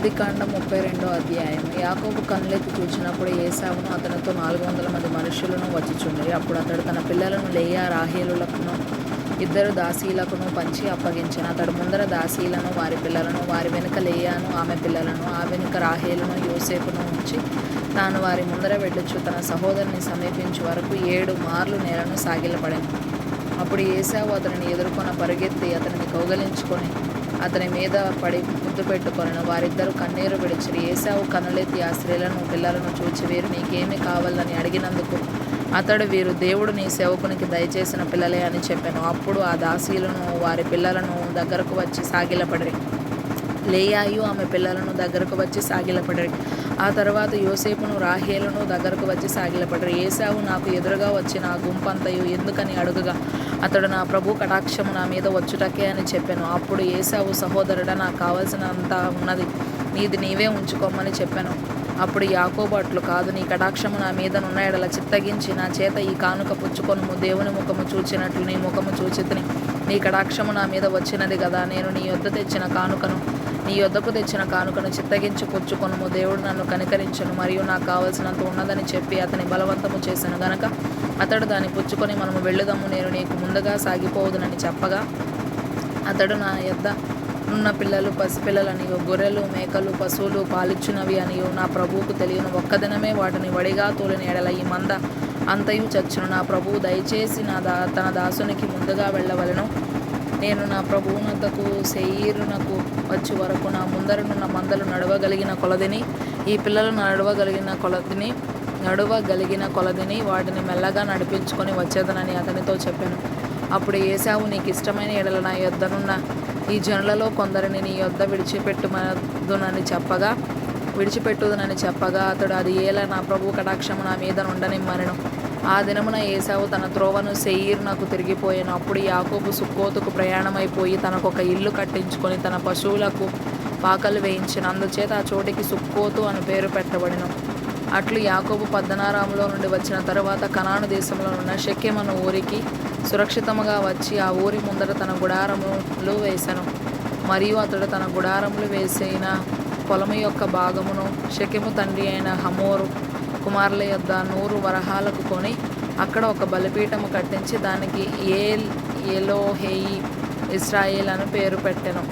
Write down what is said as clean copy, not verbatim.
ఆదికాండం 32వ అధ్యాయం. యాకోబు కన్నులెత్తి చూచినప్పుడు ఏశావును అతనితో 400 మంది మనుష్యులను వచ్చుచుండిరి. అప్పుడు అతడు తన పిల్లలను లేయా రాహేలులకును 2 దాసీలకును పంచి అప్పగించెను. అతడు ముందర దాసీలను వారి పిల్లలను, వారి వెనుక లేయాను ఆమె పిల్లలను, ఆ వెనుక రాహేలును యోసేపును ఉంచి తాను వారి ముందర వెళ్ళుచు తన సహోదరుని సమీపించు వరకు 7 మార్లు నేలను సాగిలపడెను. అప్పుడు ఏశావు అతనిని ఎదుర్కొన పరుగెత్తి అతనిని కౌగలించుకొని అతని మీద పడి ముద్దు పెట్టుకొనెను. వారిద్దరూ కన్నీరు విడిచిరి. ఏశావు కన్నులెత్తి ఆ స్త్రీలను పిల్లలను చూచి వీరు నీకేమి కావాలని అడిగినందుకు అతడు వీరు దేవుడు నీ సేవకునికి దయచేసిన పిల్లలే అని చెప్పాను. అప్పుడు ఆ దాసీలను వారి పిల్లలను దగ్గరకు వచ్చి సాగిలపడిరి. లేయాయు ఆమె పిల్లలను దగ్గరకు వచ్చి సాగిలపడిరి. ఆ తర్వాత యోసేపును రాహేలును దగ్గరకు వచ్చి సాగిలపడిరి. ఏశావు నాకు ఎదురుగా వచ్చిన ఆ గుంపంతయు ఎందుకని అడుగగా అతడు నా ప్రభు కటాక్షము నా మీద వచ్చుటకే అని చెప్పాను. అప్పుడు ఏశావు సహోదరుడా నాకు కావలసినంత ఉన్నది, నీది నీవే ఉంచుకోమని చెప్పాను. అప్పుడు యాకోబు అట్లు కాదు, నీ కటాక్షము నా మీద నున్న ఎడల చిత్తగించి నా చేత ఈ కానుక పుచ్చుకొనుము. దేవుని ముఖము చూచినట్లు నీ ముఖము చూచితిని. నీ కటాక్షము నా మీద వచ్చినది కదా. నేను నీ యొద్దకు తెచ్చిన కానుకను చిత్తగించి పుచ్చుకొనుము. దేవుడు నన్ను కనికరించను మరియు నాకు కావలసినంత ఉన్నదని చెప్పి అతని బలవంతము చేశాను గనక అతడు దాన్ని పుచ్చుకొని మనము వెళ్ళుదాము, నేను నీకు ముందుగా సాగిపోవుదునని చెప్పగా అతడు నా యొద్ద ఉన్న పిల్లలు పసిపిల్లలనియు గొర్రెలు మేకలు పశువులు పాలిచ్చునవి అనియు నా ప్రభువుకు తెలియను. ఒక్కదినమే వాటిని వడిగా తోలిన ఎడల ఈ మంద అంతయు చచ్చును. నా ప్రభువు దయచేసి తన దాసునికి ముందుగా వెళ్ళవలెను. నేను నా ప్రభువునొద్దకు శేయీరునకు వచ్చి వరకు నా ముందరనున్న మందలు నడవగలిగిన కొలదిని ఈ పిల్లలు నడవగలిగిన కొలదిని వాటిని మెల్లగా నడిపించుకొని వచ్చేదనని అతనితో చెప్పాను. అప్పుడు ఏశావు నీకు ఇష్టమైన ఎడల నా యొద్దనున్న ఈ జనులలో కొందరిని నీ యొద్ద విడిచిపెట్టుదునని చెప్పగా అతడు అది ఏలా నా ప్రభు కటాక్షము నా మీద నుండనిమ్మనెను. ఆ దినమున ఏశావు తన త్రోవను శేయీరునకు తిరిగిపోయాను. అప్పుడు యాకోబు సుక్కోతుకు ప్రయాణమైపోయి తనకొక ఇల్లు కట్టించుకొని తన పశువులకు పాకలు వేయించెను. అందుచేత ఆ చోటికి సుక్కోతు అని పేరు పెట్టబడెను. అట్లు యాకోబు పద్దనారాములో నుండి వచ్చిన తరువాత కనాను దేశంలో ఉన్న షెకెము ఊరికి సురక్షితముగా వచ్చి ఆ ఊరి ముందర తన గుడారములు వేసెను. మరియు అతడు తన గుడారములు వేసిన పొలము యొక్క భాగమును షెకెము తండ్రి అయిన హమోరు కుమారుల యొద్ద 100 వరహాలకు కొని అక్కడ ఒక బలిపీఠము కట్టించి దానికి ఎలోహేయి ఇశ్రాయేల్ అని పేరు పెట్టెను.